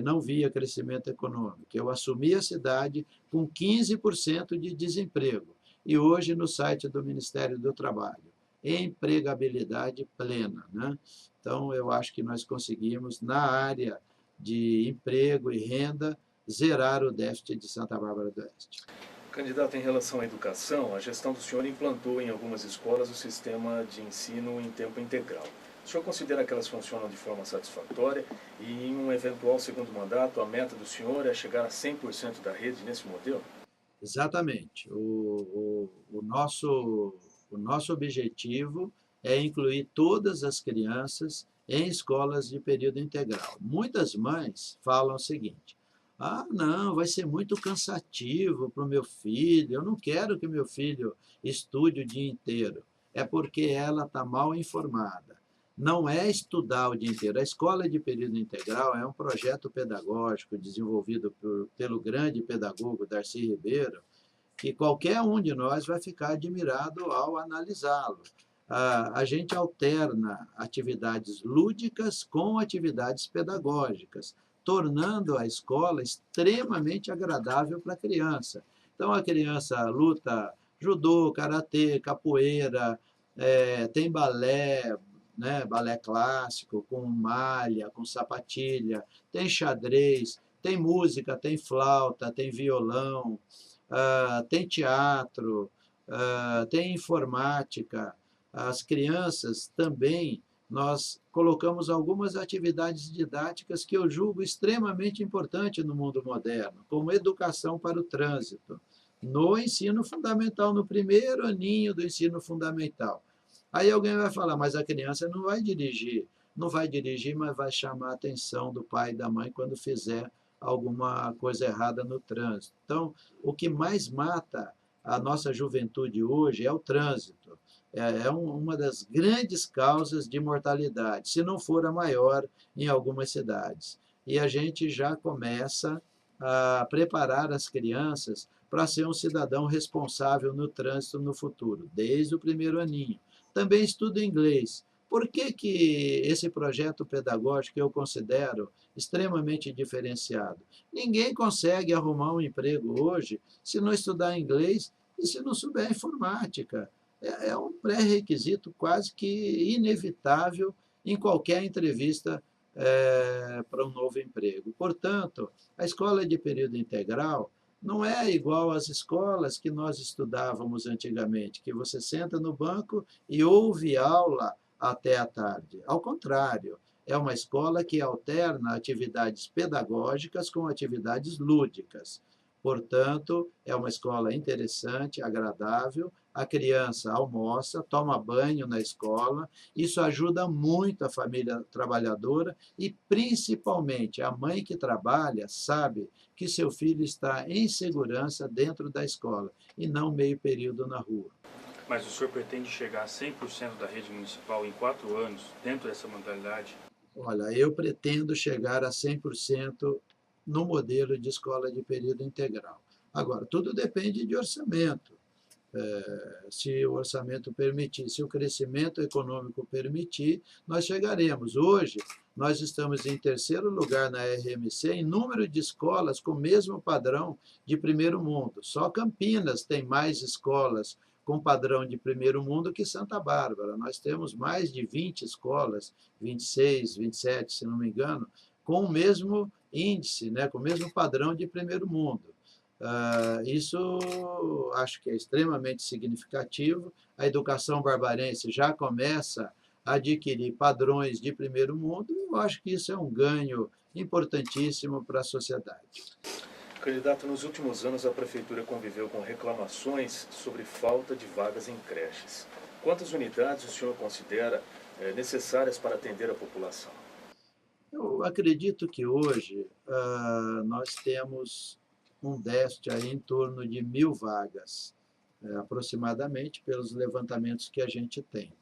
não via crescimento econômico. Eu assumi a cidade com 15% de desemprego. E hoje, no site do Ministério do Trabalho, empregabilidade plena, né? Então, eu acho que nós conseguimos, na área de emprego e renda, zerar o déficit de Santa Bárbara do Oeste. Candidato, em relação à educação, a gestão do senhor implantou em algumas escolas o sistema de ensino em tempo integral. O senhor considera que elas funcionam de forma satisfatória e, em um eventual segundo mandato, a meta do senhor é chegar a 100% da rede nesse modelo? Exatamente. O nosso objetivo é incluir todas as crianças em escolas de período integral. Muitas mães falam o seguinte: ah, não, vai ser muito cansativo para o meu filho, eu não quero que meu filho estude o dia inteiro. É porque ela está mal informada. Não é estudar o dia inteiro. A escola de período integral é um projeto pedagógico desenvolvido pelo grande pedagogo Darcy Ribeiro, que qualquer um de nós vai ficar admirado ao analisá-lo. A gente alterna atividades lúdicas com atividades pedagógicas, tornando a escola extremamente agradável para a criança. Então, a criança luta judô, karatê, capoeira, tem balé, né, balé clássico, com malha, com sapatilha, tem xadrez, tem música, tem flauta, tem violão, tem teatro, tem informática. As crianças também, nós colocamos algumas atividades didáticas que eu julgo extremamente importante no mundo moderno, como educação para o trânsito, no ensino fundamental, no primeiro aninho do ensino fundamental. Aí alguém vai falar, mas a criança não vai dirigir. Não vai dirigir, mas vai chamar a atenção do pai e da mãe quando fizer alguma coisa errada no trânsito. Então, o que mais mata a nossa juventude hoje é o trânsito. É uma das grandes causas de mortalidade, se não for a maior em algumas cidades. E a gente já começa a preparar as crianças para ser um cidadão responsável no trânsito no futuro, desde o primeiro aninho. Também estudo inglês. Por que esse projeto pedagógico eu considero extremamente diferenciado? Ninguém consegue arrumar um emprego hoje se não estudar inglês e se não souber informática. É um pré-requisito quase que inevitável em qualquer entrevista para um novo emprego. Portanto, a escola de período integral não é igual às escolas que nós estudávamos antigamente, que você senta no banco e ouve aula até à tarde. Ao contrário, é uma escola que alterna atividades pedagógicas com atividades lúdicas. Portanto, é uma escola interessante, agradável. A criança almoça, toma banho na escola. Isso ajuda muito a família trabalhadora e, principalmente, a mãe que trabalha sabe que seu filho está em segurança dentro da escola e não meio período na rua. Mas o senhor pretende chegar a 100% da rede municipal em 4 anos, dentro dessa modalidade? Olha, eu pretendo chegar a 100% no modelo de escola de período integral. Agora, tudo depende de orçamento. Se o orçamento permitir, se o crescimento econômico permitir, nós chegaremos. Hoje, nós estamos em terceiro lugar na RMC em número de escolas com o mesmo padrão de primeiro mundo. Só Campinas tem mais escolas com padrão de primeiro mundo que Santa Bárbara. Nós temos mais de 20 escolas, 26, 27, se não me engano, com o mesmo índice, né, com o mesmo padrão de primeiro mundo. Isso acho que é extremamente significativo. A educação barbarense já começa a adquirir padrões de primeiro mundo e eu acho que isso é um ganho importantíssimo para a sociedade. Candidato, nos últimos anos a Prefeitura conviveu com reclamações sobre falta de vagas em creches. Quantas unidades o senhor considera necessárias para atender a população? Eu acredito que hoje nós temos um déficit aí em torno de 1.000 vagas, aproximadamente, pelos levantamentos que a gente tem.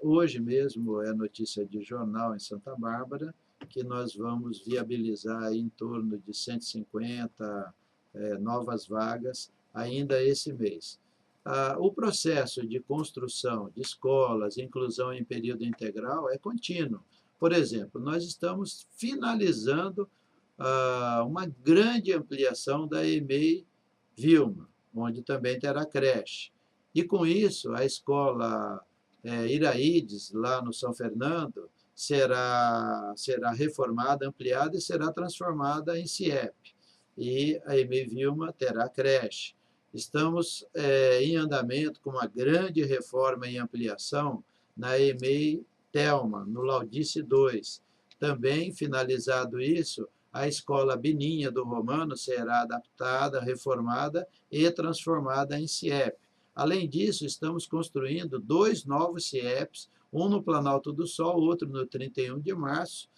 Hoje mesmo é notícia de jornal em Santa Bárbara que nós vamos viabilizar aí em torno de 150 novas vagas ainda esse mês. O processo de construção de escolas, inclusão em período integral é contínuo. Por exemplo, nós estamos finalizando uma grande ampliação da EMEI Vilma, onde também terá creche. E, com isso, a escola Iraídes, lá no São Fernando, será reformada, ampliada e será transformada em CIEP. E a EMEI Vilma terá creche. Estamos em andamento com uma grande reforma e ampliação na EMEI Telma, no Laudice 2. Também, finalizado isso, a escola Bininha do Romano será adaptada, reformada e transformada em CIEP. Além disso, estamos construindo 2 novos CIEPs, um no Planalto do Sol, outro no 31 de março,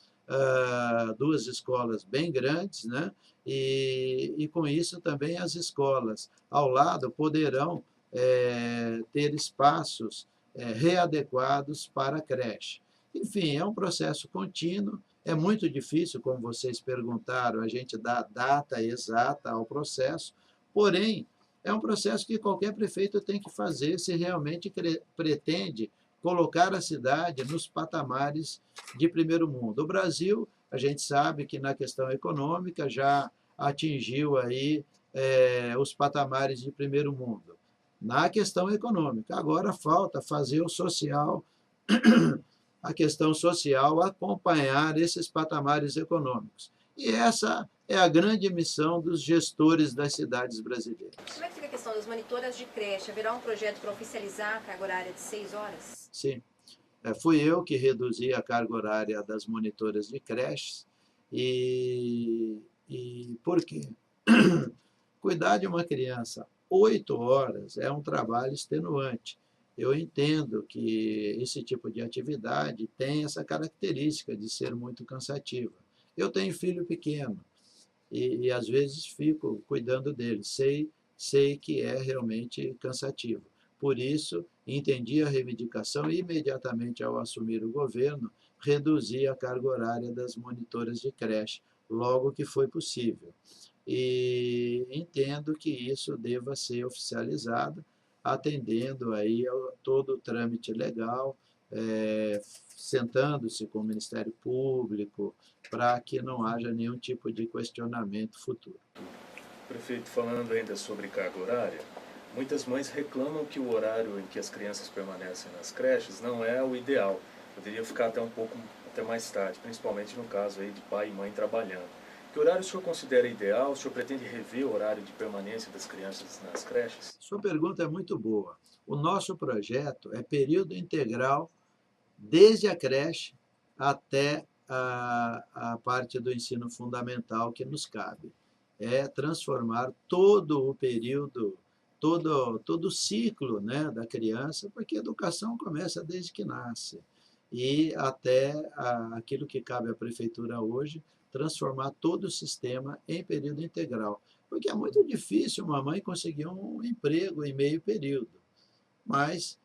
2 escolas bem grandes, né? E com isso também as escolas ao lado poderão ter espaços readequados para a creche. Enfim, é um processo contínuo, é muito difícil, como vocês perguntaram, a gente dar data exata ao processo, porém, é um processo que qualquer prefeito tem que fazer se realmente pretende colocar a cidade nos patamares de primeiro mundo. O Brasil, a gente sabe que na questão econômica já atingiu aí os patamares de primeiro mundo. Na questão econômica, agora falta fazer o social, a questão social acompanhar esses patamares econômicos. E essa é a grande missão dos gestores das cidades brasileiras. Como é que fica a questão das monitoras de creche? Haverá um projeto para oficializar a carga horária de 6 horas? Sim. Fui eu que reduzi a carga horária das monitoras de creches. E por quê? Cuidar de uma criança 8 horas é um trabalho extenuante. Eu entendo que esse tipo de atividade tem essa característica de ser muito cansativa. Eu tenho filho pequeno e às vezes fico cuidando dele. Sei que é realmente cansativo. Por isso, entendi a reivindicação e, imediatamente ao assumir o governo, reduzi a carga horária das monitoras de creche, logo que foi possível. E entendo que isso deva ser oficializado, atendendo aí a todo o trâmite legal, sentando-se com o Ministério Público, para que não haja nenhum tipo de questionamento futuro. Prefeito, falando ainda sobre carga horária, muitas mães reclamam que o horário em que as crianças permanecem nas creches não é o ideal. Poderia ficar até mais tarde, principalmente no caso aí de pai e mãe trabalhando. Que horário o senhor considera ideal? O senhor pretende rever o horário de permanência das crianças nas creches? Sua pergunta é muito boa. O nosso projeto é período integral desde a creche até a parte do ensino fundamental que nos cabe. É transformar todo o período, todo o ciclo, né, da criança, porque a educação começa desde que nasce, e até aquilo que cabe à prefeitura hoje, transformar todo o sistema em período integral. Porque é muito difícil uma mãe conseguir um emprego em meio período. Mas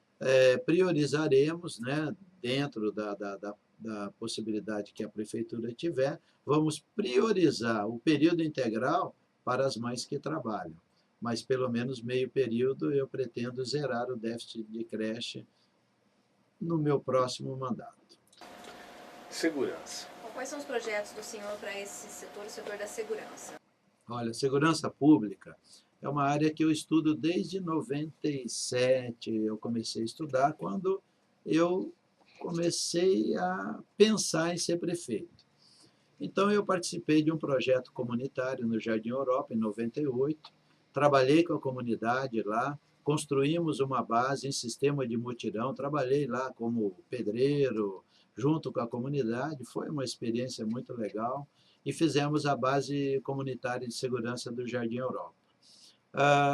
priorizaremos, né, dentro da possibilidade que a prefeitura tiver, vamos priorizar o período integral para as mães que trabalham. Mas pelo menos meio período eu pretendo zerar o déficit de creche no meu próximo mandato. Segurança. Quais são os projetos do senhor para esse setor, o setor da segurança? Olha, segurança pública é uma área que eu estudo desde 97, eu comecei a estudar quando eu comecei a pensar em ser prefeito. Então, eu participei de um projeto comunitário no Jardim Europa, em 98, trabalhei com a comunidade lá, construímos uma base em sistema de mutirão, trabalhei lá como pedreiro, junto com a comunidade, foi uma experiência muito legal, e fizemos a base comunitária de segurança do Jardim Europa.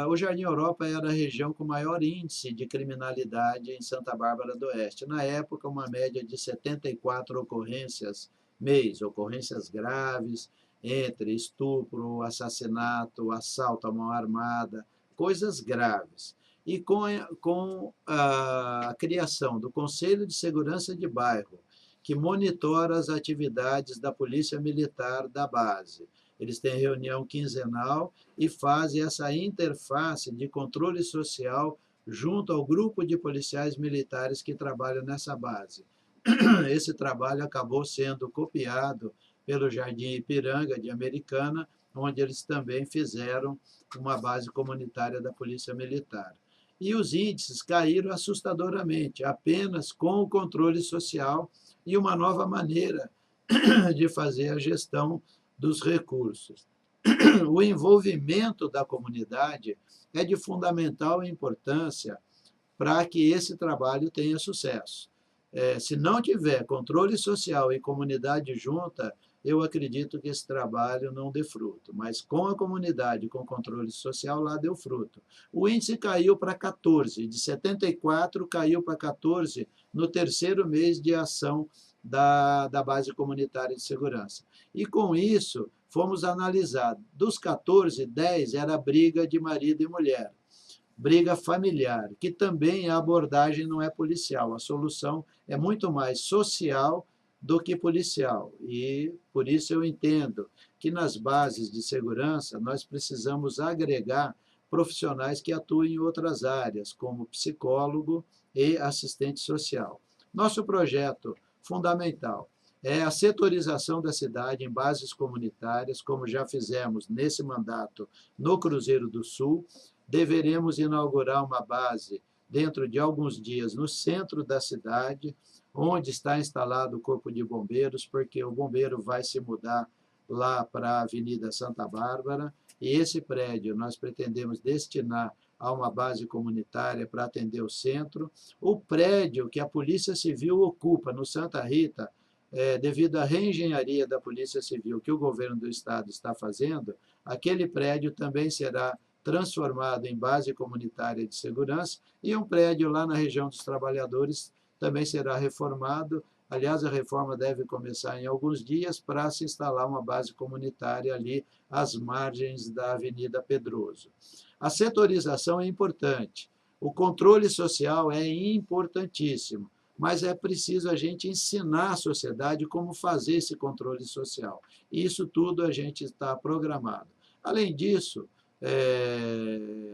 O Jardim Europa era a região com maior índice de criminalidade em Santa Bárbara do Oeste. Na época, uma média de 74 ocorrências mês, ocorrências graves, entre estupro, assassinato, assalto à mão armada, coisas graves. E com a criação do Conselho de Segurança de Bairro, que monitora as atividades da Polícia Militar da base. Eles têm reunião quinzenal e fazem essa interface de controle social junto ao grupo de policiais militares que trabalham nessa base. Esse trabalho acabou sendo copiado pelo Jardim Ipiranga de Americana, onde eles também fizeram uma base comunitária da Polícia Militar. E os índices caíram assustadoramente, apenas com o controle social e uma nova maneira de fazer a gestão dos recursos. O envolvimento da comunidade é de fundamental importância para que esse trabalho tenha sucesso. Se não tiver controle social e comunidade junta, eu acredito que esse trabalho não dê fruto. Mas com a comunidade, com controle social, lá deu fruto. O índice caiu para 14, de 74 caiu para 14 no terceiro mês de ação da base comunitária de segurança. E com isso, fomos analisar, dos 14, 10 era briga de marido e mulher, briga familiar, que também a abordagem não é policial, a solução é muito mais social do que policial. E por isso eu entendo que nas bases de segurança nós precisamos agregar profissionais que atuem em outras áreas, como psicólogo e assistente social. Nosso projeto fundamental é a setorização da cidade em bases comunitárias, como já fizemos nesse mandato no Cruzeiro do Sul. Deveremos inaugurar uma base dentro de alguns dias no centro da cidade, onde está instalado o Corpo de Bombeiros, porque o bombeiro vai se mudar lá para a Avenida Santa Bárbara, e esse prédio nós pretendemos destinar a uma base comunitária para atender o centro. O prédio que a Polícia Civil ocupa no Santa Rita, devido à reengenharia da Polícia Civil que o governo do estado está fazendo, aquele prédio também será transformado em base comunitária de segurança, e um prédio lá na região dos Trabalhadores também será reformado. Aliás, a reforma deve começar em alguns dias para se instalar uma base comunitária ali às margens da Avenida Pedroso. A setorização é importante, o controle social é importantíssimo, mas é preciso a gente ensinar a sociedade como fazer esse controle social. E isso tudo a gente está programado. Além disso,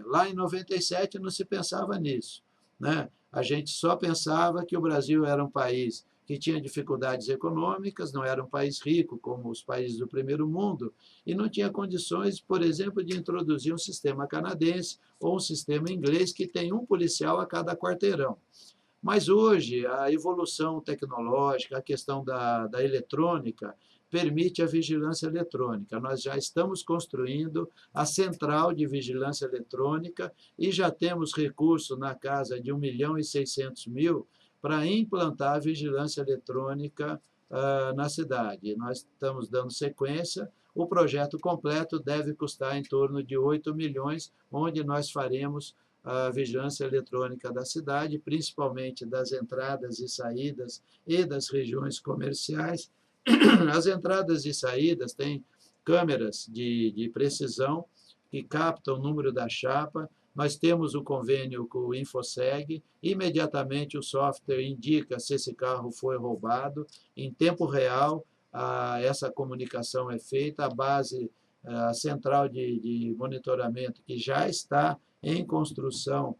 lá em 97 não se pensava nisso, né? A gente só pensava que o Brasil era um país que tinha dificuldades econômicas, não era um país rico como os países do primeiro mundo, e não tinha condições, por exemplo, de introduzir um sistema canadense ou um sistema inglês que tem um policial a cada quarteirão. Mas hoje, a evolução tecnológica, a questão da eletrônica, permite a vigilância eletrônica. Nós já estamos construindo a central de vigilância eletrônica e já temos recurso na casa de 1.600.000 para implantar a vigilância eletrônica na cidade. Nós estamos dando sequência. O projeto completo deve custar em torno de 8 milhões, onde nós faremos a vigilância eletrônica da cidade, principalmente das entradas e saídas e das regiões comerciais. As entradas e saídas têm câmeras de precisão que captam o número da chapa. Nós temos o convênio com o Infoseg. Imediatamente o software indica se esse carro foi roubado. Em tempo real, essa comunicação é feita. A base, a central de monitoramento, que já está em construção,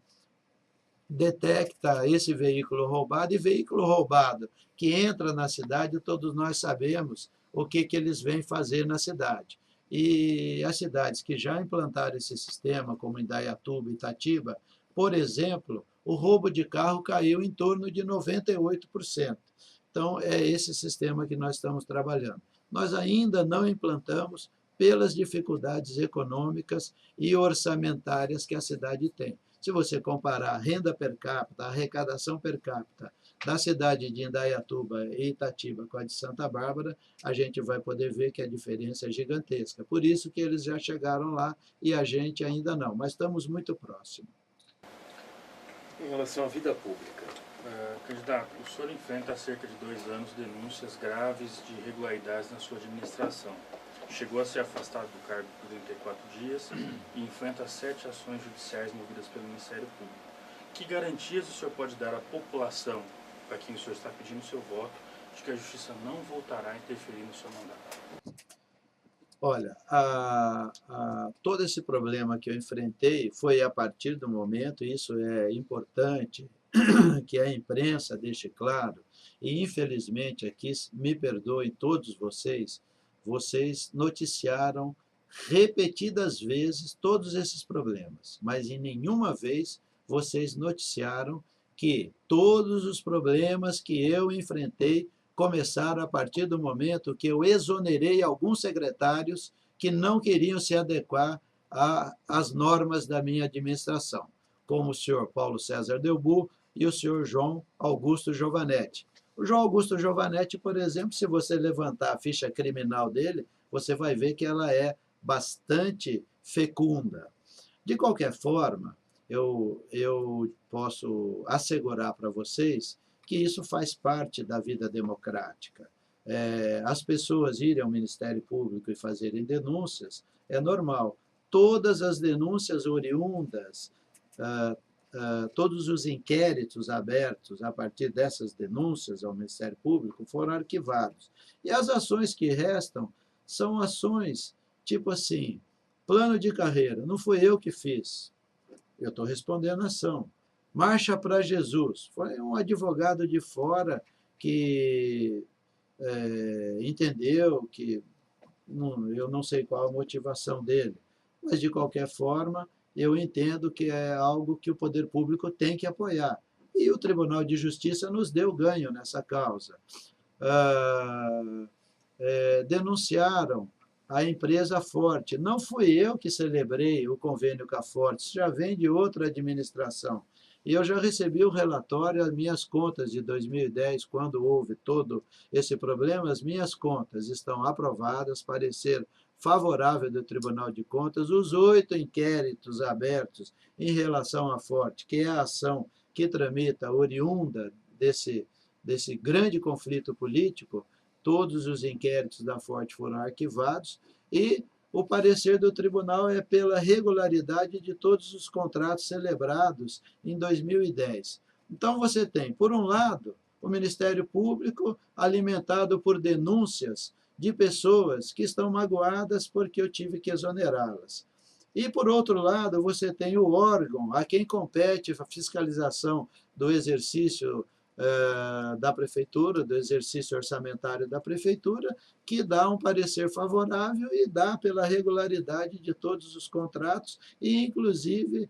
detecta esse veículo roubado, e veículo roubado que entra na cidade, todos nós sabemos o que eles vêm fazer na cidade. E as cidades que já implantaram esse sistema, como Indaiatuba e Itatiba, por exemplo, o roubo de carro caiu em torno de 98%. Então, é esse sistema que nós estamos trabalhando. Nós ainda não implantamos pelas dificuldades econômicas e orçamentárias que a cidade tem. Se você comparar a renda per capita, a arrecadação per capita da cidade de Indaiatuba e Itatiba com a de Santa Bárbara, a gente vai poder ver que a diferença é gigantesca. Por isso que eles já chegaram lá e a gente ainda não, mas estamos muito próximos. Em relação à vida pública, candidato, o senhor enfrenta há cerca de 2 anos denúncias graves de irregularidades na sua administração. chegou a ser afastado do cargo por 34 dias e enfrenta 7 ações judiciais movidas pelo Ministério Público. Que garantias o senhor pode dar à população, para quem o senhor está pedindo o seu voto, de que a Justiça não voltará a interferir no seu mandato? Olha, todo esse problema que eu enfrentei foi a partir do momento, isso é importante, que a imprensa deixe claro, e infelizmente aqui, me perdoem todos vocês, vocês noticiaram repetidas vezes todos esses problemas, mas em nenhuma vez vocês noticiaram que todos os problemas que eu enfrentei começaram a partir do momento que eu exonerei alguns secretários que não queriam se adequar às normas da minha administração, como o senhor Paulo César Delbu e o senhor João Augusto Giovanetti. O João Augusto Giovanetti, por exemplo, se você levantar a ficha criminal dele, você vai ver que ela é bastante fecunda. De qualquer forma, eu posso assegurar para vocês que isso faz parte da vida democrática. As pessoas irem ao Ministério Público e fazerem denúncias, é normal. Todas as denúncias oriundas, todos os inquéritos abertos a partir dessas denúncias ao Ministério Público foram arquivados. E as ações que restam são ações tipo assim, plano de carreira, não fui eu que fiz, eu estou respondendo a ação. Marcha para Jesus, foi um advogado de fora que entendeu que, eu não sei qual a motivação dele, mas de qualquer forma, eu entendo que é algo que o poder público tem que apoiar. E o Tribunal de Justiça nos deu ganho nessa causa. Denunciaram a empresa Forte. Não fui eu que celebrei o convênio com a Forte, isso já vem de outra administração. E eu já recebi o relatório, as minhas contas de 2010, quando houve todo esse problema, as minhas contas estão aprovadas, parecer favorável do Tribunal de Contas, os 8 inquéritos abertos em relação à Forte, que é a ação que tramita oriunda desse grande conflito político, todos os inquéritos da Forte foram arquivados e o parecer do tribunal é pela regularidade de todos os contratos celebrados em 2010. Então, você tem, por um lado, o Ministério Público alimentado por denúncias de pessoas que estão magoadas porque eu tive que exonerá-las. E, por outro lado, você tem o órgão a quem compete a fiscalização do exercício da prefeitura, do exercício orçamentário da prefeitura, que dá um parecer favorável e dá pela regularidade de todos os contratos e, inclusive,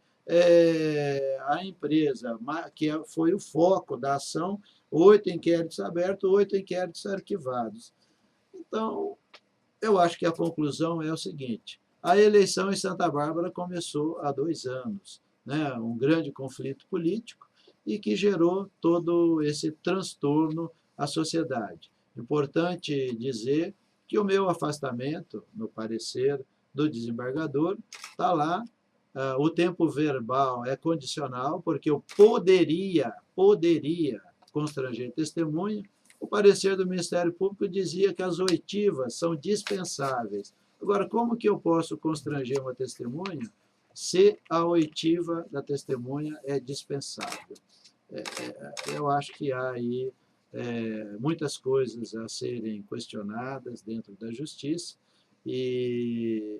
a empresa, que foi o foco da ação, 8 inquéritos abertos, 8 inquéritos arquivados. Então, eu acho que a conclusão é o seguinte, a eleição em Santa Bárbara começou há 2 anos, né? Um grande conflito político, e que gerou todo esse transtorno à sociedade. Importante dizer que o meu afastamento, no parecer do desembargador, está lá, o tempo verbal é condicional, porque eu poderia constranger testemunha, o parecer do Ministério Público dizia que as oitivas são dispensáveis. Agora, como que eu posso constranger uma testemunha se a oitiva da testemunha é dispensável? Eu acho que há aí muitas coisas a serem questionadas dentro da justiça e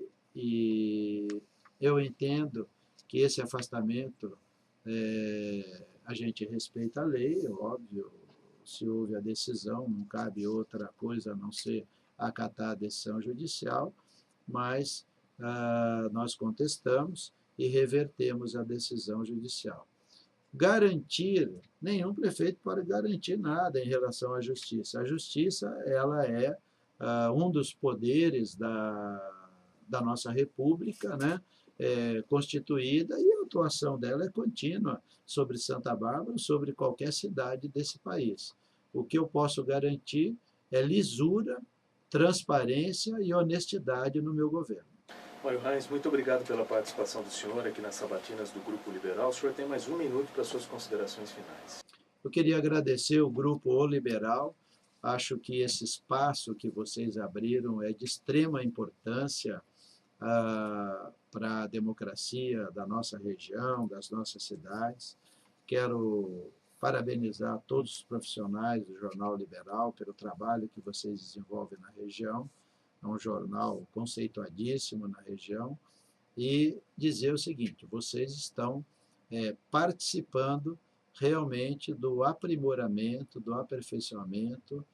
eu entendo que esse afastamento, a gente respeita a lei, é óbvio, se houve a decisão, não cabe outra coisa a não ser acatar a decisão judicial, mas nós contestamos e revertemos a decisão judicial. Garantir, nenhum prefeito pode garantir nada em relação à justiça. A justiça, ela é um dos poderes da nossa república, né? Constituída, e a atuação dela é contínua sobre Santa Bárbara, sobre qualquer cidade desse país. O que eu posso garantir é lisura, transparência e honestidade no meu governo. Mário Reins, muito obrigado pela participação do senhor aqui nas sabatinas do Grupo Liberal. O senhor tem mais 1 minuto para suas considerações finais. Eu queria agradecer o Grupo O Liberal Acho que esse espaço que vocês abriram é de extrema importância para a democracia da nossa região, das nossas cidades. Quero parabenizar todos os profissionais do Jornal Liberal pelo trabalho que vocês desenvolvem na região. É um jornal conceituadíssimo na região. E dizer o seguinte, vocês estão participando realmente do aprimoramento, do aperfeiçoamento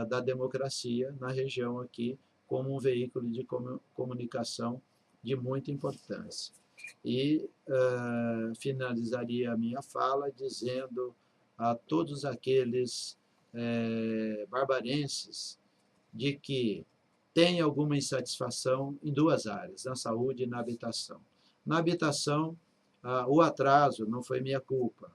da democracia na região aqui, como um veículo de comunicação de muita importância. E finalizaria a minha fala dizendo a todos aqueles barbarenses de que tem alguma insatisfação em duas áreas, na saúde e na habitação. Na habitação, o atraso não foi minha culpa.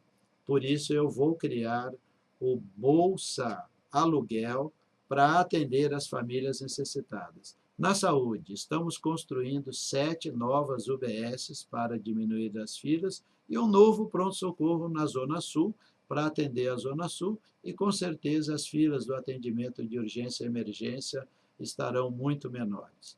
Por isso, eu vou criar o Bolsa Aluguel para atender as famílias necessitadas. Na saúde, estamos construindo 7 novas UBSs para diminuir as filas e um novo pronto-socorro na Zona Sul para atender a Zona Sul e, com certeza, as filas do atendimento de urgência e emergência estarão muito menores.